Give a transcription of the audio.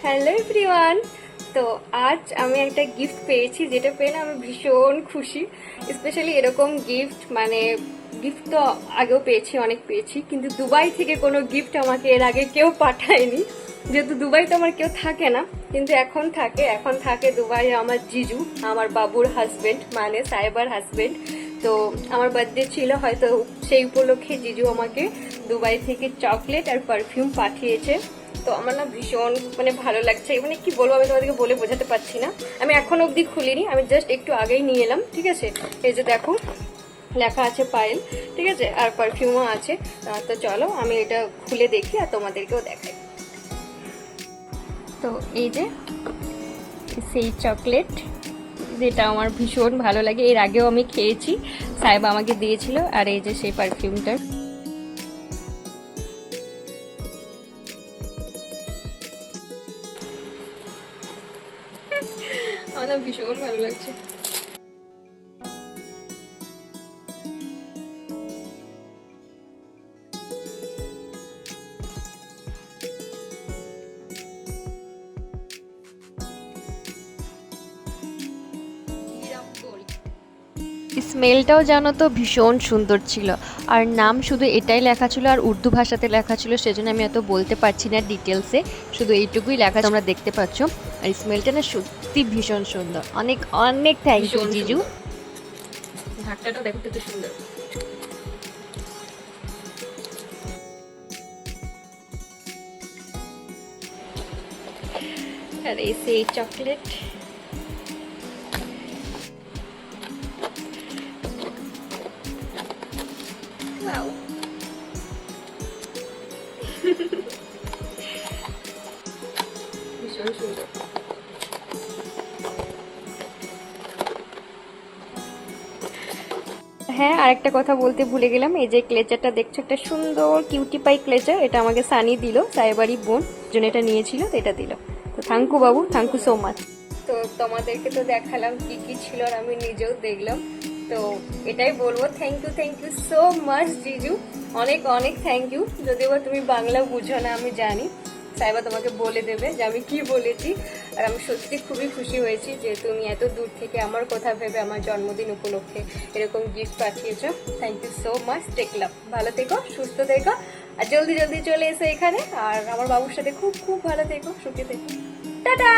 Hello everyone. তো আজ আমি একটা গিফট পেয়েছি, যেটা পেয়ে না আমি ভীষণ খুশি। স্পেশালি এরকম গিফট, মানে গিফট তো আগেও পেয়েছি, অনেক পেয়েছি, কিন্তু দুবাই থেকে কোনো গিফট আমাকে এর আগে কেউ পাঠায়নি। যেহেতু দুবাইতে আমার কেউ থাকে না, কিন্তু এখন থাকে দুবাইয়ে আমার জিজু, আমার বাবুর হাজবেন্ড, মানে সাহেবার হাজবেন্ড। তো আমার বার্থডে ছিল হয়তো, সেই উপলক্ষে জিজু আমাকে দুবাই থেকে চকলেট আর পারফিউম পাঠিয়েছে। তো আমার না ভীষণ মানে ভালো লাগছে, মানে কি বলবো, আমি তোমাদেরকে বলে বোঝাতে পারছি না। আমি এখন অবধি খুলিনি, আমি জাস্ট একটু আগেই নিয়ে এলাম, ঠিক আছে। এই যে দেখো, লেখা আছে পায়েল, ঠিক আছে, আর পারফিউমও আছে। তো চলো আমি এটা খুলে দেখি আর তোমাদেরকেও দেখাই। তো এই যে সেই চকলেট, যেটা আমার ভীষণ ভালো লাগে, এর আগেও আমি খেয়েছি, সাহেব আমাকে দিয়েছিল। আর এই যে সেই পারফিউমটা, আমার ভীষণ ভালো লাগছে। স্মেলটাও জানো তো ভীষণ সুন্দর ছিল। আর নাম শুধু এটাই লেখা ছিল, আর উর্দু ভাষাতে লেখা ছিল, সেজন্য আমি এত বলতে পারছি না ডিটেলসে, শুধু এইটুকুই লেখা তোমরা দেখতে পাচ্ছ। আর স্মেলটা না সত্যি ভীষণ সুন্দর। অনেক অনেক থ্যাংক ইউ জিজু। ঢাকনাটা দেখো কত সুন্দর। আর এই সেই চকলেট, ওয়াও, ভীষণ সুন্দর। হ্যাঁ, আরেকটা কথা বলতে ভুলে গেলাম, এই যে ক্লেচারটা দেখছো, একটা সুন্দর কিউটি পাই ক্লেচার, এটা আমাকে সানি দিল, সাইবারি বোন জন্য এটা নিয়েছিল, তো এটা দিল। তো thank you Babu, thank you so much. তো তোমাদেরকে তো দেখালাম কি কি ছিল, আর আমি নিজেও দেখলাম। তো এটাই বলবো, থ্যাংক ইউ সো মাচ জিজু, অনেক অনেক থ্যাংক ইউ। যদিও তুমি বাংলা বুঝো না আমি জানি, সাইবা তোমাকে বলে দেবে যে আমি কি বলেছি। আর আমি সত্যি খুবই খুশি হয়েছি যে তুমি এত দূর থেকে আমার কথা ভেবে আমার জন্মদিন উপলক্ষে এরকম গিফট পাঠিয়েছ। Thank you so much. Take love, ভালো থেকো, সুস্থ থেকো, আর জলদি জলদি চলে এসো এখানে। আর আমার বাবুর সাথে খুব খুব ভালো থেকো, সুখে থেকো। টাটা।